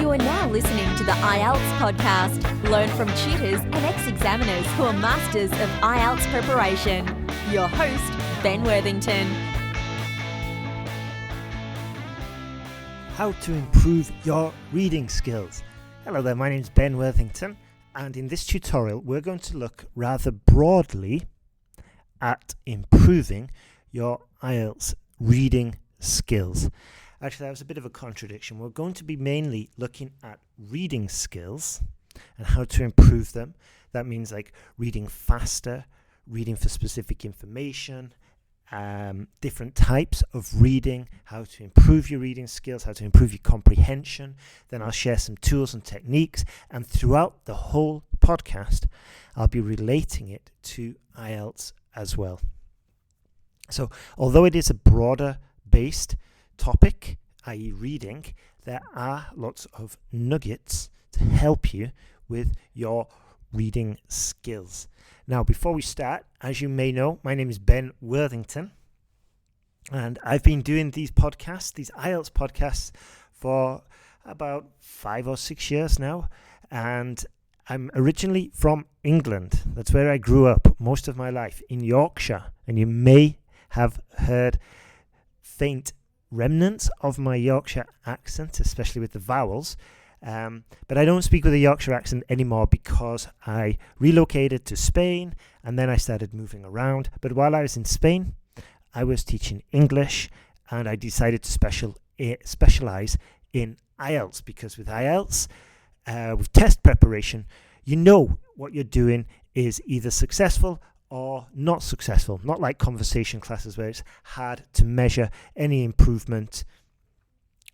You are now listening to the IELTS podcast. Learn from tutors and ex-examiners who are masters of IELTS preparation. Your host, Ben Worthington. How to improve your reading skills. Hello there, my name is Ben Worthington, and in this tutorial we're going to look rather broadly at improving your IELTS reading skills. Actually, that was a bit of a contradiction. We're going to be mainly looking at reading skills and how to improve them. That means like reading faster, reading for specific information, different types of reading, how to improve your reading skills, how to improve your comprehension. Then I'll share some tools and techniques, and throughout the whole podcast I'll be relating it to IELTS as well. So although it is a broader based topic, i.e. reading, there are lots of nuggets to help you with your reading skills. Now, before we start, as you may know, my name is Ben Worthington, and I've been doing these podcasts, these IELTS podcasts, for about 5 or 6 years now, and I'm originally from England. That's where I grew up most of my life, in Yorkshire, and you may have heard faint remnants of my Yorkshire accent, especially with the vowels. But I don't speak with a Yorkshire accent anymore because I relocated to Spain and then I started moving around. But while I was in Spain, I was teaching English, and I decided to specialize in IELTS, because with IELTS, with test preparation, you know what you're doing is either successful or not successful. Not like conversation classes where it's hard to measure any improvement.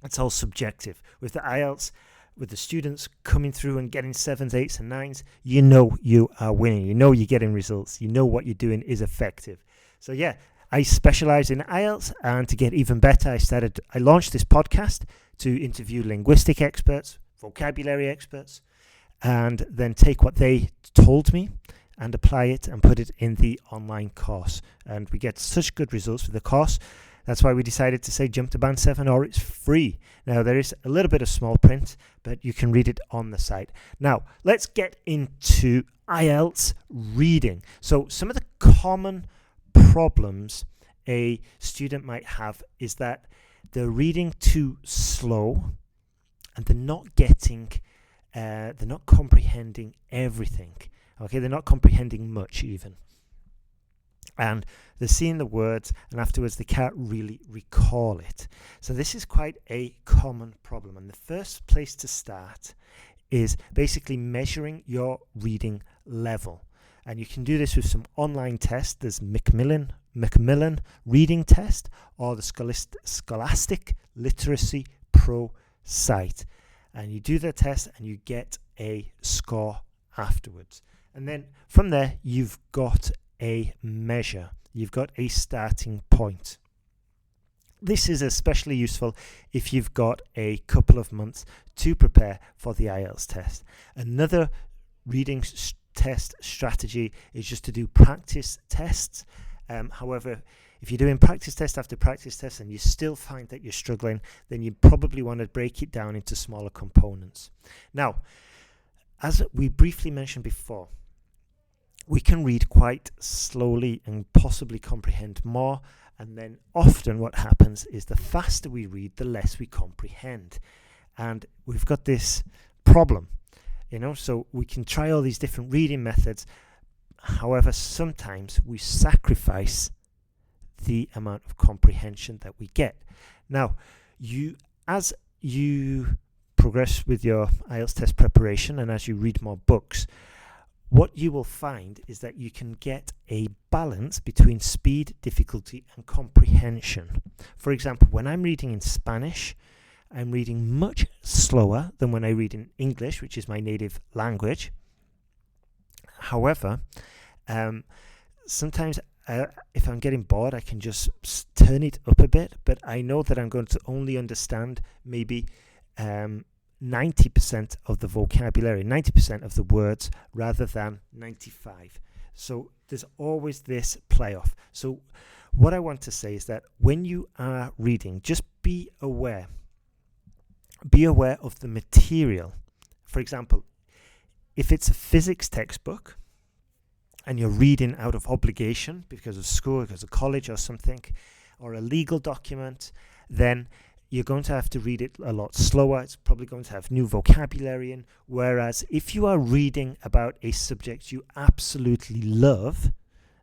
It's all subjective. With the IELTS, with the students coming through and getting 7s, 8s and 9s, you know you are winning. You know you're getting results. You know what you're doing is effective. So yeah, I specialize in IELTS, and to get even better, I launched this podcast to interview linguistic experts, vocabulary experts, and then take what they told me and apply it and put it in the online course. And we get such good results with the course. That's why we decided to say jump to Band 7, or it's free. Now, there is a little bit of small print, but you can read it on the site. Now, let's get into IELTS reading. So some of the common problems a student might have is that they're reading too slow, and they're not comprehending everything. Okay, they're not comprehending much even. And they're seeing the words, and afterwards they can't really recall it. So this is quite a common problem. And the first place to start is basically measuring your reading level. And you can do this with some online tests. There's Macmillan Reading Test, or the Scholastic Literacy Pro site. And you do the test and you get a score afterwards. And then from there, you've got a measure. You've got a starting point. This is especially useful if you've got a couple of months to prepare for the IELTS test. Another reading test strategy is just to do practice tests. However, if you're doing practice test after practice test and you still find that you're struggling, then you probably want to break it down into smaller components. Now, as we briefly mentioned before, we can read quite slowly and possibly comprehend more, and then often what happens is the faster we read, the less we comprehend. And we've got this problem, so we can try all these different reading methods. However, sometimes we sacrifice the amount of comprehension that we get. Now, as you progress with your IELTS test preparation and as you read more books, what you will find is that you can get a balance between speed, difficulty, and comprehension. For example, when I'm reading in Spanish, I'm reading much slower than when I read in English, which is my native language. However, sometimes if I'm getting bored, I can just turn it up a bit, but I know that I'm going to only understand maybe 90% of the vocabulary, 90% of the words, rather than 95. So there's always this playoff. So what I want to say is that when you are reading, just be aware be aware of the material. For example, if it's a physics textbook and you're reading out of obligation because of school, because of college or something, or a legal document, then you're going to have to read it a lot slower. It's probably going to have new vocabulary in. Whereas if you are reading about a subject you absolutely love,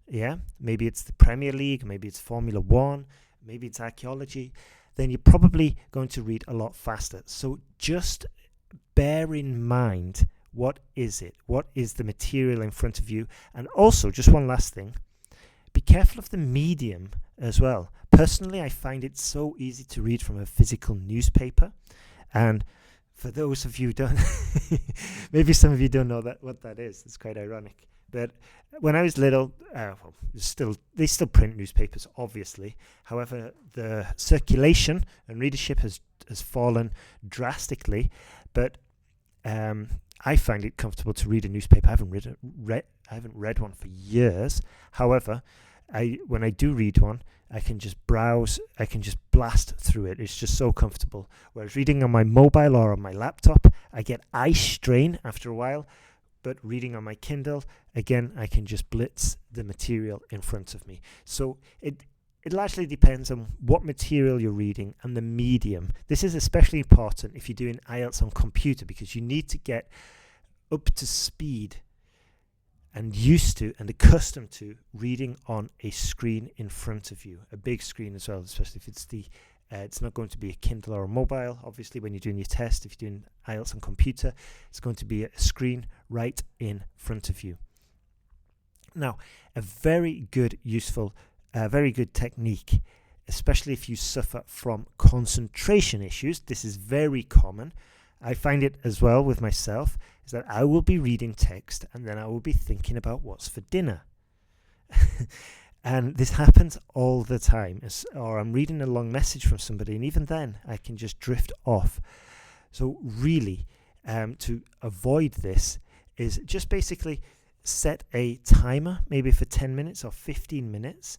maybe it's the Premier League, maybe it's Formula One, maybe it's archaeology, then you're probably going to read a lot faster. So just bear in mind, what is it? What is the material in front of you? And also, just one last thing, be careful of the medium as well. Personally, I find it so easy to read from a physical newspaper. And for those of you who don't, maybe some of you don't know what that is. It's quite ironic. But when I was little, they still print newspapers, obviously. However, the circulation and readership has fallen drastically. But I find it comfortable to read a newspaper. I haven't read one for years. However, when I do read one, I can just browse, I can just blast through it. It's just so comfortable. Whereas reading on my mobile or on my laptop, I get eye strain after a while. But reading on my Kindle, again, I can just blitz the material in front of me. So it largely depends on what material you're reading and the medium. This is especially important if you're doing IELTS on computer, because you need to get up to speed and used to and accustomed to reading on a screen in front of you, a big screen as well, especially if it's not going to be a Kindle or a mobile. Obviously, when you're doing your test, if you're doing IELTS on computer, it's going to be a screen right in front of you. Now, a very good technique, especially if you suffer from concentration issues. This is very common. I find it as well with myself, is that I will be reading text and then I will be thinking about what's for dinner. And this happens all the time. Or I'm reading a long message from somebody, and even then I can just drift off. So really, to avoid this is just basically set a timer, maybe for 10 minutes or 15 minutes,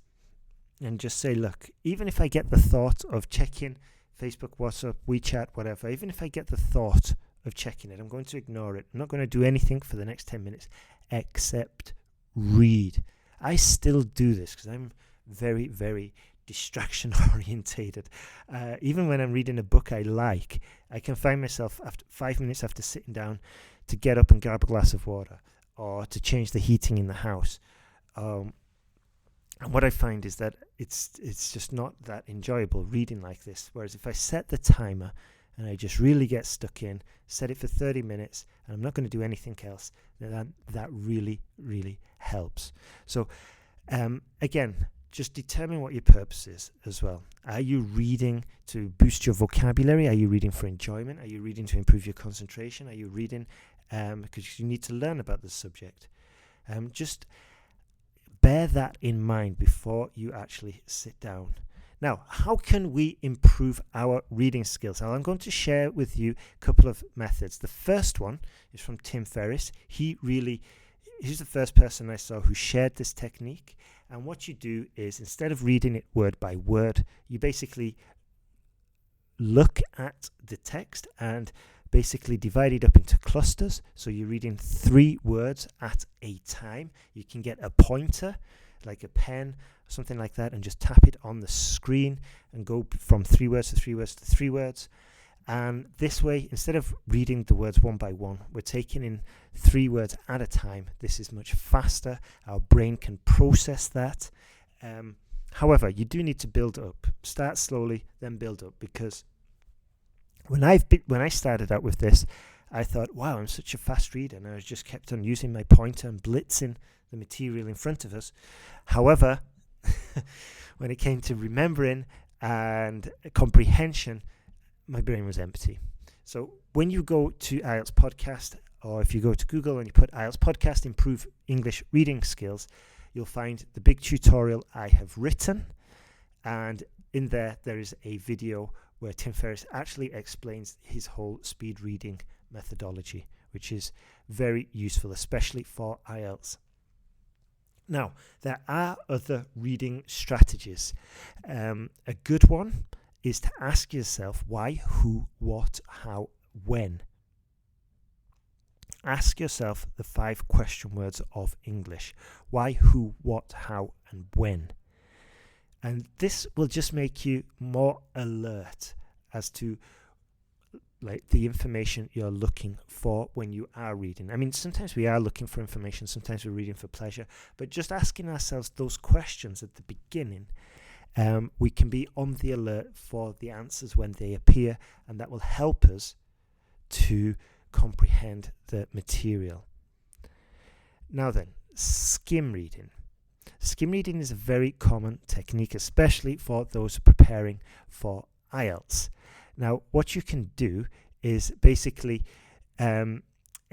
and just say, look, even if I get the thought of checking Facebook, WhatsApp, WeChat, whatever, even if I get the thought of checking it, I'm going to ignore it. I'm not going to do anything for the next 10 minutes except read. I still do this because I'm very, very distraction orientated. Even when I'm reading a book I like, I can find myself after 5 minutes after sitting down to get up and grab a glass of water or to change the heating in the house. And what I find is that it's just not that enjoyable reading like this. Whereas if I set the timer and I just really get stuck in, set it for 30 minutes, and I'm not going to do anything else, then that really, really helps. So again, just determine what your purpose is as well. Are you reading to boost your vocabulary? Are you reading for enjoyment? Are you reading to improve your concentration? Are you reading because you need to learn about the subject? Just bear that in mind before you actually sit down. Now, how can we improve our reading skills? Now, I'm going to share with you a couple of methods. The first one is from Tim Ferriss. He's the first person I saw who shared this technique. And what you do is, instead of reading it word by word, you basically look at the text and basically divide it up into clusters. So you're reading 3 words at a time. You can get a pointer, like a pen, something like that, and just tap it on the screen and go from 3 words to 3 words to 3 words. And this way, instead of reading the words one by one, we're taking in 3 words at a time. This is much faster. Our brain can process that. However, you do need to build up. Start slowly, then build up, because when I started out with this, I thought, wow, I'm such a fast reader, and I just kept on using my pointer and blitzing the material in front of us. However, when it came to remembering and comprehension, my brain was empty. So when you go to IELTS Podcast, or if you go to Google and you put IELTS Podcast Improve English Reading Skills, you'll find the big tutorial I have written. And in there is a video where Tim Ferriss actually explains his whole speed reading methodology, which is very useful, especially for IELTS. Now, there are other reading strategies. A good one is to ask yourself why, who, what, how, when. Ask yourself the 5 question words of English. Why, who, what, how, and when. And this will just make you more alert as to the information you're looking for when you are reading. I mean, sometimes we are looking for information, sometimes we're reading for pleasure, but just asking ourselves those questions at the beginning, we can be on the alert for the answers when they appear, and that will help us to comprehend the material. Now then, skim reading. Skim reading is a very common technique, especially for those preparing for IELTS. Now, what you can do is basically, it's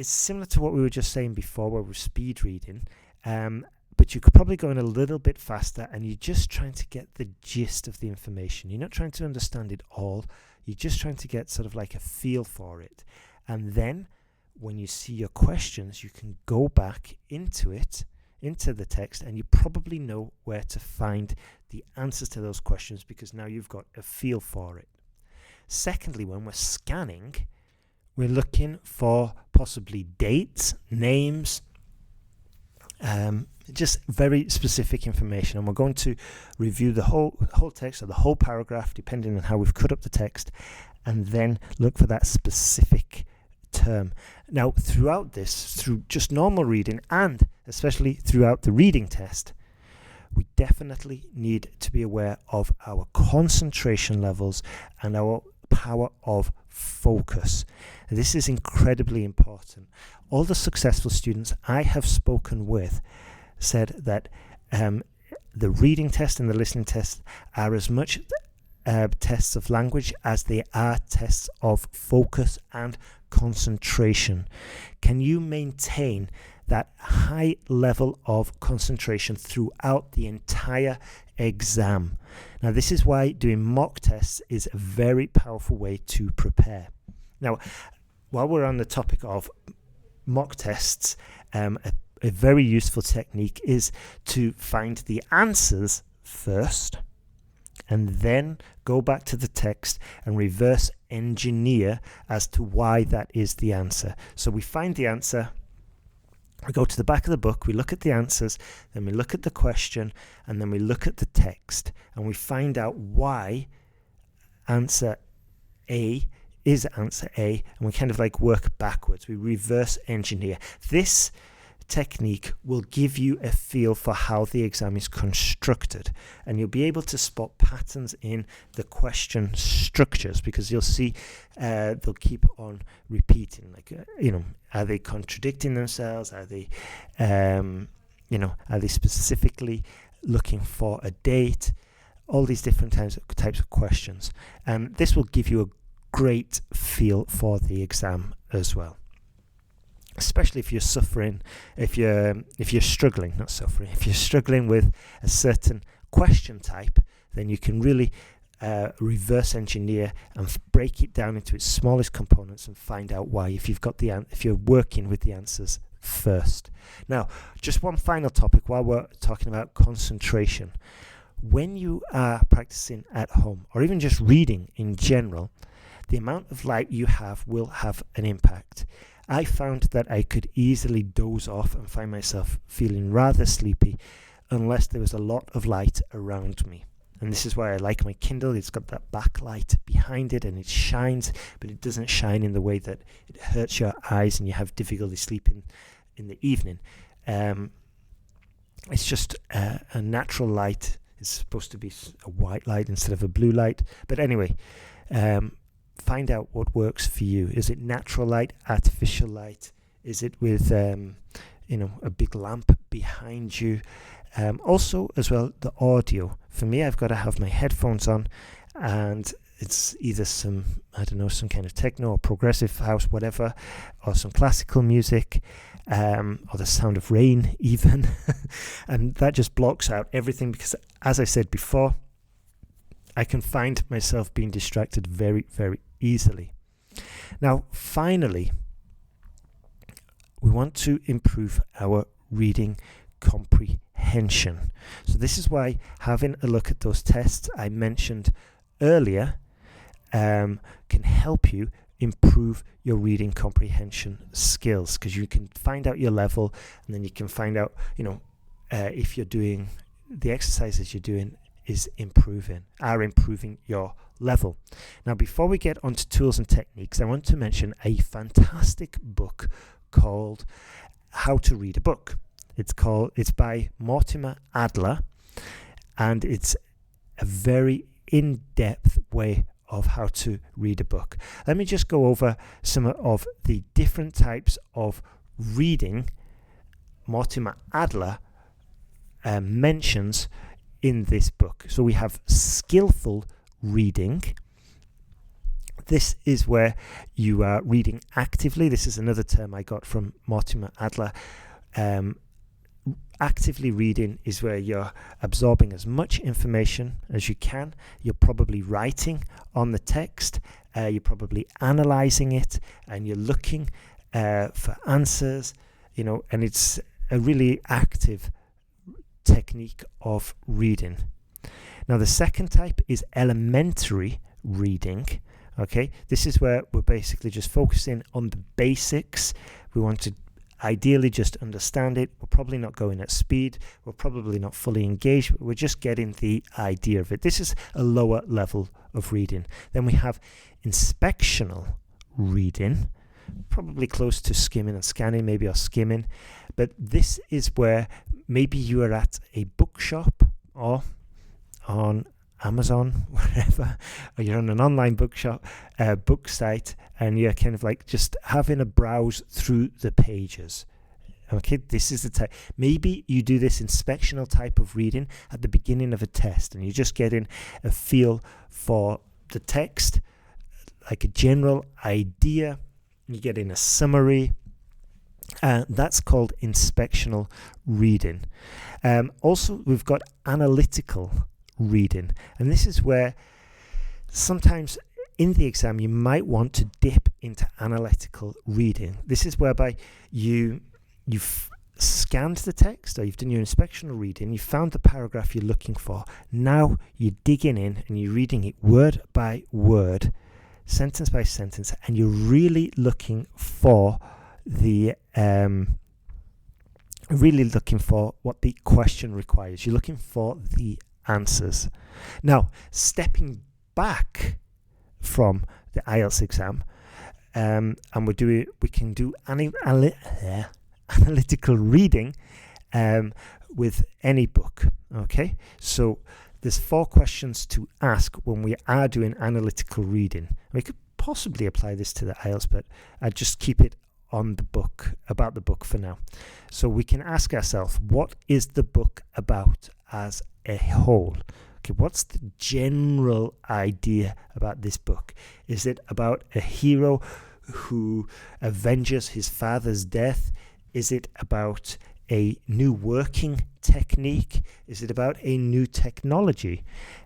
similar to what we were just saying before, where we're speed reading, but you could probably go in a little bit faster, and you're just trying to get the gist of the information. You're not trying to understand it all. You're just trying to get sort of like a feel for it. And then when you see your questions, you can go back into the text, and you probably know where to find the answers to those questions because now you've got a feel for it. Secondly, when we're scanning, we're looking for possibly dates, names, just very specific information. And we're going to review the whole text or the whole paragraph, depending on how we've cut up the text, and then look for that specific term. Now, throughout this, through just normal reading, and especially throughout the reading test, we definitely need to be aware of our concentration levels and our power of focus. This is incredibly important. All the successful students I have spoken with said that the reading test and the listening test are as much tests of language as they are tests of focus and concentration. Can you maintain that high level of concentration throughout the entire exam? Now, this is why doing mock tests is a very powerful way to prepare. Now, while we're on the topic of mock tests, a very useful technique is to find the answers first, and then go back to the text and reverse engineer as to why that is the answer. So we find the answer, we go to the back of the book, we look at the answers, then we look at the question, and then we look at the text, and we find out why answer A is answer A, and we kind of like work backwards. We reverse engineer. This technique will give you a feel for how the exam is constructed, and you'll be able to spot patterns in the question structures, because you'll see they'll keep on repeating, like are they contradicting themselves, are they are they specifically looking for a date, all these different types of questions, and this will give you a great feel for the exam as well. Especially if you're suffering, if you're struggling with a certain question type, then you can really reverse engineer and break it down into its smallest components and find out why, if you're working with the answers first. Now, just one final topic while we're talking about concentration. When you are practicing at home, or even just reading in general, the amount of light you have will have an impact. I found that I could easily doze off and find myself feeling rather sleepy unless there was a lot of light around me. And this is why I like my Kindle. It's got that backlight behind it and it shines, but it doesn't shine in the way that it hurts your eyes and you have difficulty sleeping in the evening. It's just a natural light. It's supposed to be a white light instead of a blue light. But anyway, find out what works for you. Is it natural light, artificial light? Is it with a big lamp behind you? Also, as well, the audio. For me, I've got to have my headphones on, and it's either some kind of techno or progressive house, whatever, or some classical music, or the sound of rain even. And that just blocks out everything, because, as I said before, I can find myself being distracted very, very easily. Now, finally, we want to improve our reading comprehension. So this is why having a look at those tests I mentioned earlier can help you improve your reading comprehension skills, because you can find out your level, and then you can find out, if you're doing the exercises you're doing are improving your level. Now, before we get onto tools and techniques, I want to mention a fantastic book called How to Read a Book. It's by Mortimer Adler, and it's a very in-depth way of how to read a book. Let me just go over some of the different types of reading Mortimer Adler mentions in this book. So we have skillful reading. This is where you are reading actively. This is another term I got from Mortimer Adler. Actively reading is where you're absorbing as much information as you can. You're probably writing on the text. You're probably analyzing it, and you're looking for answers, and it's a really active technique of reading. Now, the second type is elementary reading. Okay, this is where we're basically just focusing on the basics. We want to ideally just understand it. We're probably not going at speed. We're probably not fully engaged. We're just getting the idea of it. This is a lower level of reading. Then we have inspectional reading, probably close to skimming and scanning, maybe, or skimming. But this is where maybe you are at a bookshop or on Amazon, wherever, or you're on an online bookshop, book site, and you're kind of like just having a browse through the pages. Okay, this is the type. Maybe you do this inspectional type of reading at the beginning of a test, and you're just getting a feel for the text, like a general idea. You're getting a summary. That's called inspectional reading. Also, we've got analytical reading, and this is where sometimes in the exam you might want to dip into analytical reading. This is whereby you've scanned the text, or you've done your inspectional reading, you found the paragraph you're looking for. Now you're digging in and you're reading it word by word, sentence by sentence, and you're really looking for what the question requires. You're looking for the answers. Now, stepping back from the IELTS exam, and we can do analytical reading with any book. Okay, so there's 4 questions to ask when we are doing analytical reading. We could possibly apply this to the IELTS, but I'd just keep it on the book, about the book for now. So we can ask ourselves, what is the book about as a whole? Okay, what's the general idea about this book? Is it about a hero who avenges his father's death? Is it about a new working technique? Is it about a new technology?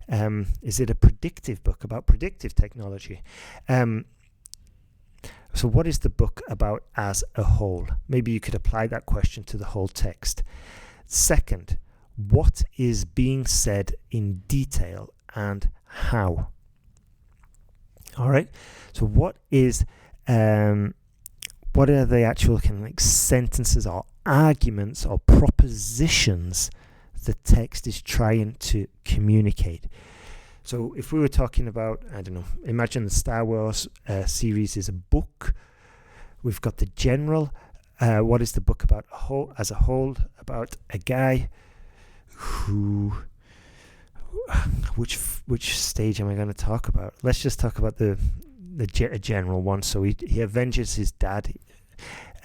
Is it a predictive book about predictive technology? So what is the book about as a whole? Maybe you could apply that question to the whole text. Second, what is being said in detail and how? All right. So what are the actual kind of like sentences or arguments or propositions the text is trying to communicate? So if we were talking about, I don't know, imagine the Star Wars series is a book. We've got the general. What is the book about as a whole? About a guy who... Which stage am I going to talk about? Let's just talk about the general one. So he avenges his dad.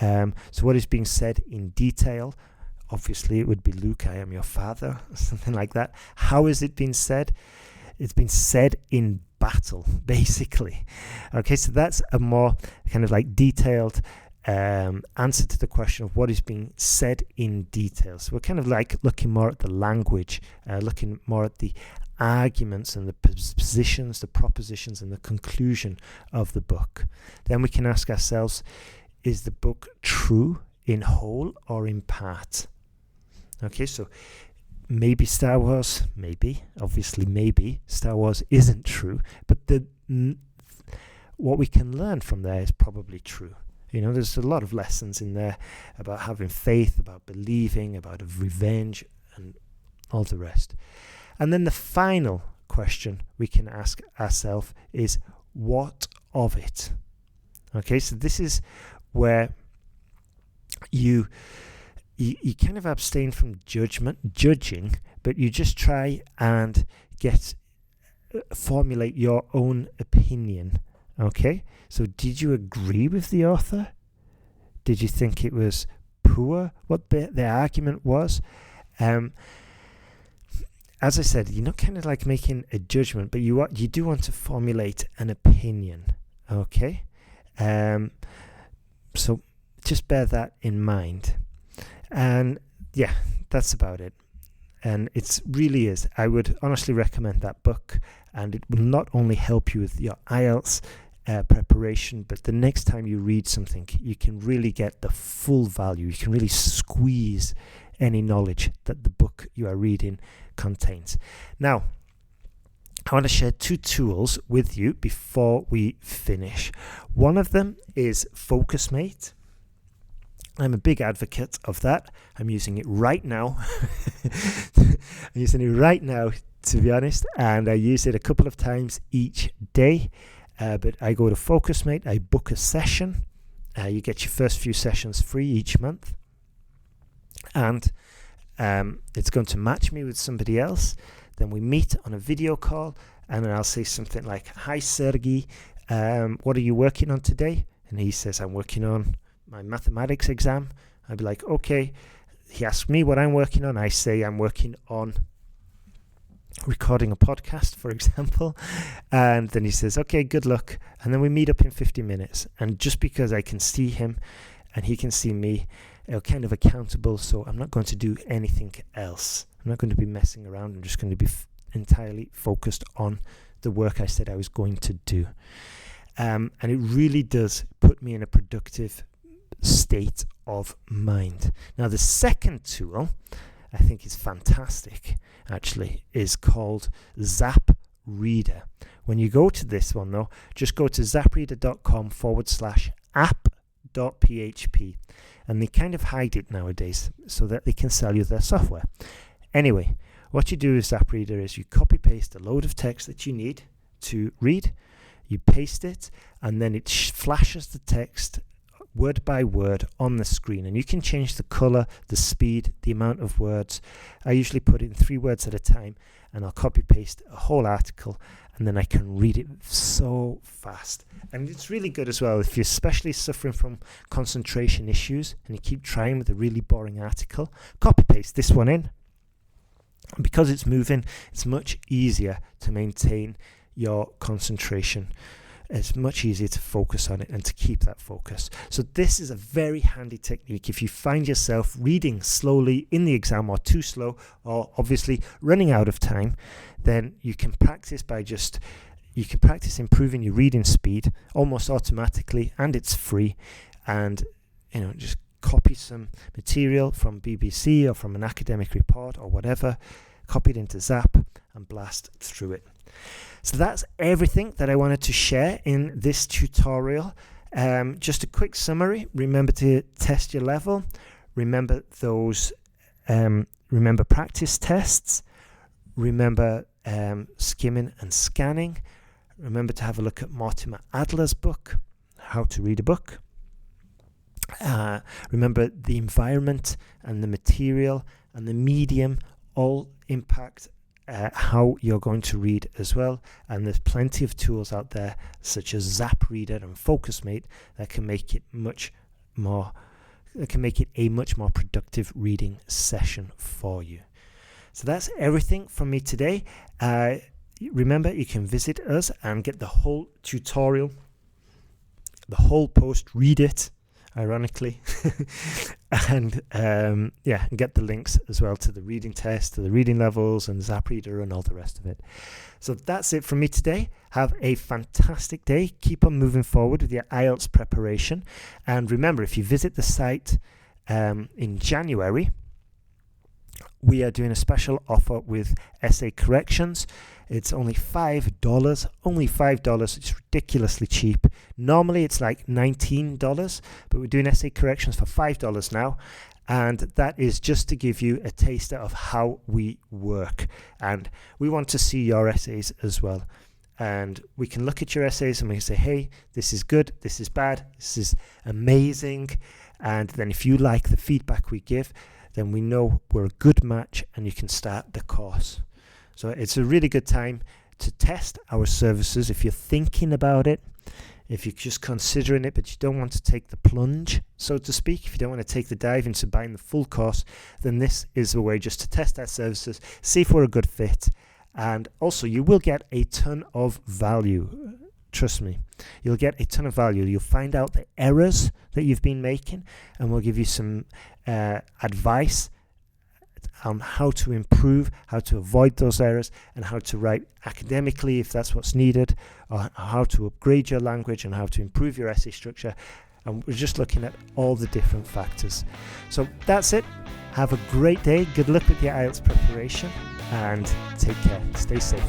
So what is being said in detail? Obviously, it would be, Luke, I am your father, something like that. How is it being said? It's been said in battle, basically. Okay, so that's a more kind of like detailed answer to the question of what is being said in detail. So we're kind of like looking more at the language, looking more at the arguments and the positions, the propositions and the conclusion of the book. Then we can ask ourselves, is the book true in whole or in part? Okay, so maybe Star Wars, obviously maybe Star Wars isn't true, but the what we can learn from there is probably true. There's a lot of lessons in there about having faith, about believing, about revenge, and all the rest. And then the final question we can ask ourselves is, what of it? Okay, so this is where you kind of abstain from judging, but you just try and formulate your own opinion. Okay, so did you agree with the author? Did you think it was poor? What the argument was? As I said, you're not kind of like making a judgment, but you do want to formulate an opinion. Okay, so just bear that in mind. And yeah, that's about it. And it really is. I would honestly recommend that book, and it will not only help you with your IELTS preparation, but the next time you read something, you can really get the full value. You can really squeeze any knowledge that the book you are reading contains. Now, I want to share 2 tools with you before we finish. One of them is FocusMate. I'm a big advocate of that. I'm using it right now. To be honest, and I use it a couple of times each day. But I go to FocusMate, I book a session. You get your first few sessions free each month. And it's going to match me with somebody else. Then we meet on a video call, and then I'll say something like, "Hi, Sergey, what are you working on today?" And he says, "I'm working on my mathematics exam." I'd be like, "Okay." He asks me what I'm working on. I say I'm working on recording a podcast, for example. And then he says, "Okay, good luck." And then we meet up in 50 minutes. And just because I can see him and he can see me, we're kind of accountable. So I'm not going to do anything else. I'm not going to be messing around. I'm just going to be entirely focused on the work I said I was going to do. And it really does put me in a productive state of mind. Now, the second tool I think is fantastic, actually, is called Zap Reader. When you go to this one, though, just go to zapreader.com/app.php, and they kind of hide it nowadays so that they can sell you their software. Anyway, what you do with Zap Reader is you copy paste a load of text that you need to read, you paste it, and then it flashes the text word by word on the screen, and you can change the color, the speed, the amount of words. I usually put in 3 words at a time, and I'll copy paste a whole article, and then I can read it so fast. And it's really good as well if you're especially suffering from concentration issues and you keep trying with a really boring article. Copy paste this one in, and because it's moving, it's much easier to maintain your concentration. It's much easier to focus on it and to keep that focus. So this is a very handy technique. If you find yourself reading slowly in the exam, or too slow, or obviously running out of time, then you can practice improving your reading speed almost automatically, and it's free. And just copy some material from BBC or from an academic report or whatever, copy it into Zap and blast through it. So that's everything that I wanted to share in this tutorial. Just a quick summary. Remember to test your level. Remember remember practice tests. Remember skimming and scanning. Remember to have a look at Mortimer Adler's book, How to Read a Book. Remember the environment and the material and the medium all impact how you're going to read as well. And there's plenty of tools out there such as Zap Reader and FocusMate that can make it a much more productive reading session for you. So that's everything from me today. Remember, you can visit us and get the whole tutorial, the whole post, read it, ironically, and get the links as well to the reading test, to the reading levels and Zap Reader and all the rest of it. So that's it from me today. Have a fantastic day. Keep on moving forward with your IELTS preparation. And remember, if you visit the site in January, we are doing a special offer with essay corrections. It's only $5. Only $5. It's ridiculously cheap. Normally it's like $19, but we're doing essay corrections for $5 now. And that is just to give you a taster of how we work. And we want to see your essays as well. And we can look at your essays and we can say, hey, this is good, this is bad, this is amazing. And then if you like the feedback we give, then we know we're a good match and you can start the course. So it's a really good time to test our services. If you're thinking about it, if you're just considering it, but you don't want to take the plunge, so to speak, if you don't want to take the dive into buying the full course, then this is a way just to test our services, see if we're a good fit. And also you will get a ton of value. Trust me, you'll get a ton of value. You'll find out the errors that you've been making, and we'll give you some advice on how to improve, how to avoid those errors, and how to write academically if that's what's needed, or how to upgrade your language and how to improve your essay structure. And we're just looking at all the different factors. So that's it. Have a great day. Good luck with your IELTS preparation, and take care. Stay safe.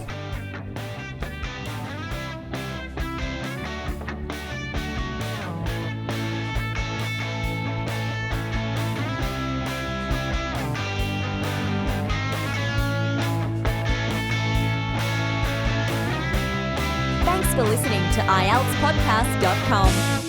Thanks for listening to IELTSPodcast.com.